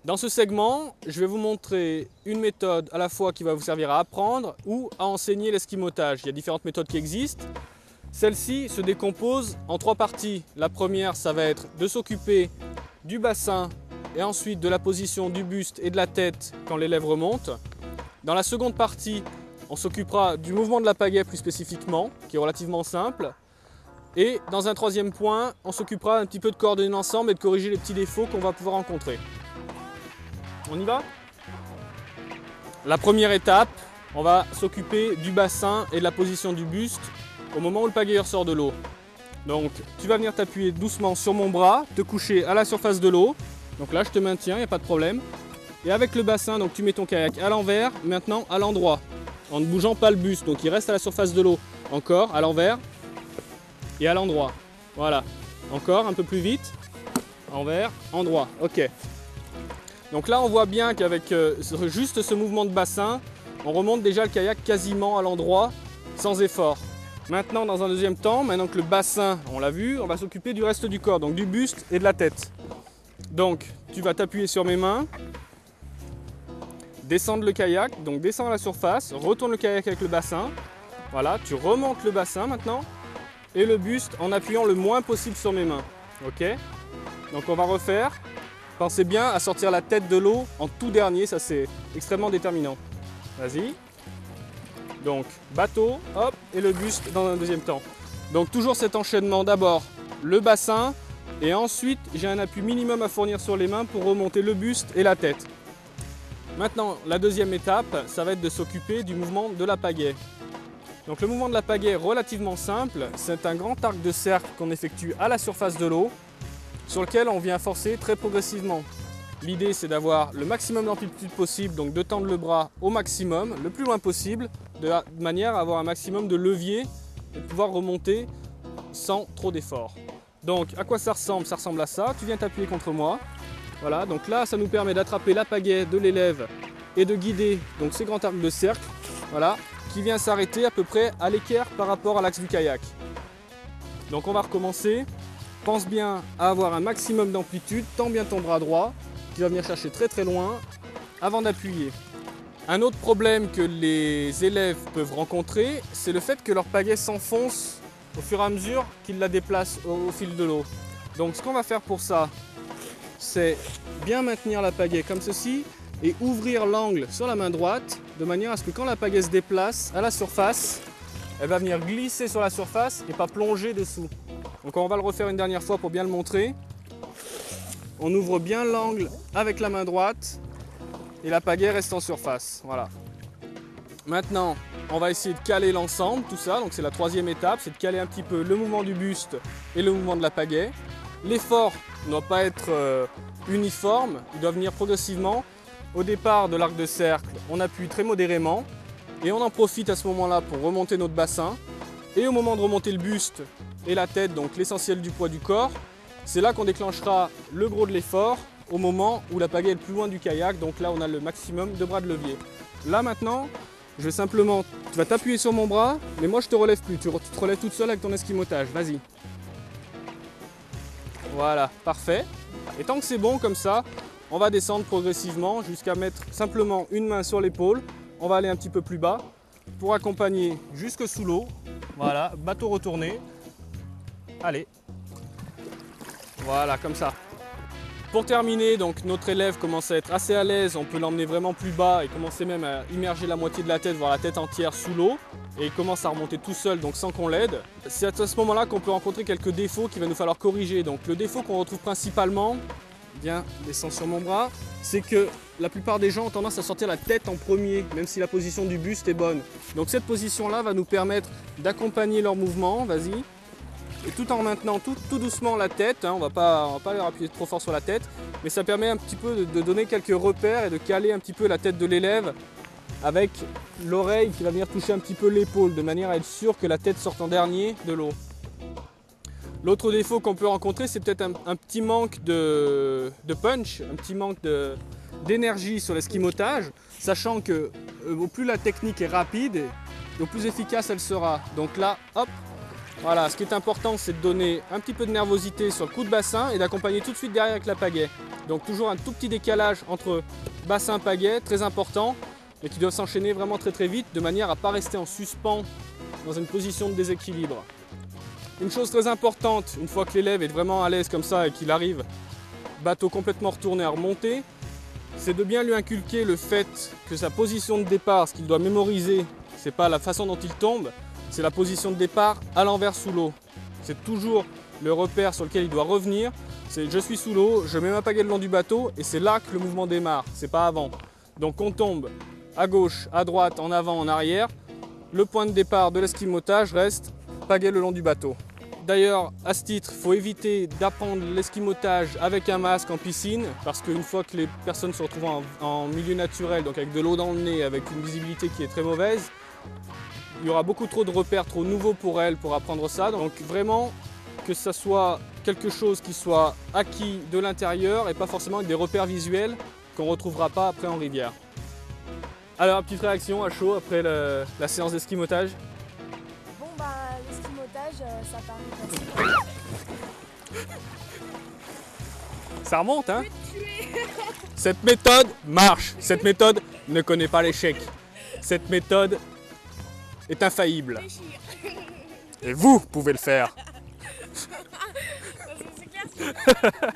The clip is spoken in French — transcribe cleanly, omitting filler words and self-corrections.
Dans ce segment, je vais vous montrer une méthode à la fois qui va vous servir à apprendre ou à enseigner l'esquimotage. Il y a différentes méthodes qui existent. Celle-ci se décompose en 3 parties. La première, ça va être de s'occuper du bassin et ensuite de la position du buste et de la tête quand l'élève remonte. Dans la seconde partie, on s'occupera du mouvement de la pagaie plus spécifiquement, qui est relativement simple. Et dans un troisième point, on s'occupera un petit peu de coordonner l'ensemble et de corriger les petits défauts qu'on va pouvoir rencontrer. On y va? La première étape, on va s'occuper du bassin et de la position du buste au moment où le pagayeur sort de l'eau. Donc tu vas venir t'appuyer doucement sur mon bras, te coucher à la surface de l'eau. Donc là je te maintiens, il n'y a pas de problème. Et avec le bassin, donc tu mets ton kayak à l'envers, maintenant à l'endroit, en ne bougeant pas le buste. Donc il reste à la surface de l'eau. Encore à l'envers et à l'endroit. Voilà. Encore un peu plus vite. Envers, endroit. Ok. Donc là on voit bien qu'avec juste ce mouvement de bassin, on remonte déjà le kayak quasiment à l'endroit sans effort. Maintenant dans un deuxième temps, maintenant que le bassin, on l'a vu, on va s'occuper du reste du corps, donc du buste et de la tête. Donc tu vas t'appuyer sur mes mains, descendre le kayak, donc descends à la surface, retourne le kayak avec le bassin. Voilà, tu remontes le bassin maintenant et le buste en appuyant le moins possible sur mes mains. Ok? Donc on va refaire. Pensez bien à sortir la tête de l'eau en tout dernier, ça c'est extrêmement déterminant. Vas-y. Donc bateau, hop, et le buste dans un deuxième temps. Donc toujours cet enchaînement, d'abord le bassin, et ensuite j'ai un appui minimum à fournir sur les mains pour remonter le buste et la tête. Maintenant, la deuxième étape, ça va être de s'occuper du mouvement de la pagaie. Donc le mouvement de la pagaie est relativement simple, c'est un grand arc de cercle qu'on effectue à la surface de l'eau, sur lequel on vient forcer très progressivement. L'idée c'est d'avoir le maximum d'amplitude possible, donc de tendre le bras au maximum, le plus loin possible, de manière à avoir un maximum de levier et de pouvoir remonter sans trop d'effort. Donc à quoi ça ressemble? Ça ressemble à ça, tu viens t'appuyer contre moi. Voilà, donc là ça nous permet d'attraper la pagaie de l'élève et de guider donc ces grands arcs de cercle, voilà, qui vient s'arrêter à peu près à l'équerre par rapport à l'axe du kayak. Donc on va recommencer. Pense bien à avoir un maximum d'amplitude, tends bien ton bras droit, qui va venir chercher très très loin, avant d'appuyer. Un autre problème que les élèves peuvent rencontrer, c'est le fait que leur pagaie s'enfonce au fur et à mesure qu'ils la déplacent au fil de l'eau. Donc ce qu'on va faire pour ça, c'est bien maintenir la pagaie comme ceci, et ouvrir l'angle sur la main droite, de manière à ce que quand la pagaie se déplace à la surface, elle va venir glisser sur la surface et pas plonger dessous. Donc on va le refaire une dernière fois pour bien le montrer. On ouvre bien l'angle avec la main droite et la pagaie reste en surface. Voilà. Maintenant, on va essayer de caler l'ensemble, tout ça. Donc c'est la troisième étape, c'est de caler un petit peu le mouvement du buste et le mouvement de la pagaie. L'effort ne doit pas être uniforme, il doit venir progressivement. Au départ de l'arc de cercle, on appuie très modérément et on en profite à ce moment-là pour remonter notre bassin. Et au moment de remonter le buste et la tête, donc l'essentiel du poids du corps, c'est là qu'on déclenchera le gros de l'effort au moment où la pagaie est le plus loin du kayak, donc là on a le maximum de bras de levier. Là maintenant, je vais simplement, tu vas t'appuyer sur mon bras, mais moi je te relève plus, tu te relèves toute seule avec ton esquimotage, vas-y. Voilà, parfait. Et tant que c'est bon comme ça, on va descendre progressivement jusqu'à mettre simplement une main sur l'épaule, on va aller un petit peu plus bas pour accompagner jusque sous l'eau. Voilà, bateau retourné. Allez. Voilà, comme ça. Pour terminer, donc notre élève commence à être assez à l'aise. On peut l'emmener vraiment plus bas et commencer même à immerger la moitié de la tête, voire la tête entière sous l'eau. Et il commence à remonter tout seul, donc sans qu'on l'aide. C'est à ce moment-là qu'on peut rencontrer quelques défauts qu'il va nous falloir corriger. Donc le défaut qu'on retrouve principalement, bien, descend sur mon bras, c'est que la plupart des gens ont tendance à sortir la tête en premier, même si la position du buste est bonne. Donc cette position-là va nous permettre d'accompagner leur mouvement, vas-y. Et tout en maintenant tout doucement la tête, hein, on va pas leur appuyer trop fort sur la tête, mais ça permet un petit peu de donner quelques repères et de caler un petit peu la tête de l'élève avec l'oreille qui va venir toucher un petit peu l'épaule, de manière à être sûr que la tête sorte en dernier de l'eau. L'autre défaut qu'on peut rencontrer, c'est peut-être un petit manque de punch, un petit manque d'énergie sur l'esquimotage, sachant que au plus la technique est rapide, au plus efficace elle sera. Donc là, hop, Voilà, ce qui est important, c'est de donner un petit peu de nervosité sur le coup de bassin et d'accompagner tout de suite derrière avec la pagaie. Donc toujours un tout petit décalage entre bassin et pagaie, très important, et qui doivent s'enchaîner vraiment très vite, de manière à ne pas rester en suspens dans une position de déséquilibre. Une chose très importante, une fois que l'élève est vraiment à l'aise comme ça et qu'il arrive, bateau complètement retourné à remonter, c'est de bien lui inculquer le fait que sa position de départ, ce qu'il doit mémoriser, c'est pas la façon dont il tombe, c'est la position de départ à l'envers sous l'eau. C'est toujours le repère sur lequel il doit revenir. C'est je suis sous l'eau, je mets ma pagaie le long du bateau et c'est là que le mouvement démarre, c'est pas avant. Donc on tombe à gauche, à droite, en avant, en arrière. Le point de départ de l'esquimotage reste pagaie le long du bateau. D'ailleurs, à ce titre, il faut éviter d'apprendre l'esquimotage avec un masque en piscine parce qu'une fois que les personnes se retrouvent en milieu naturel, donc avec de l'eau dans le nez, avec une visibilité qui est très mauvaise, il y aura beaucoup trop de repères trop nouveaux pour elles pour apprendre ça. Donc vraiment que ça soit quelque chose qui soit acquis de l'intérieur et pas forcément avec des repères visuels qu'on ne retrouvera pas après en rivière. Alors, petite réaction à chaud après la séance d'esquimotage? Bon bah l'esquimotage ça paraît facile. Ça remonte, hein? Cette méthode marche. Cette méthode ne connaît pas l'échec. Cette méthode est infaillible. Et vous pouvez le faire. C'est clair.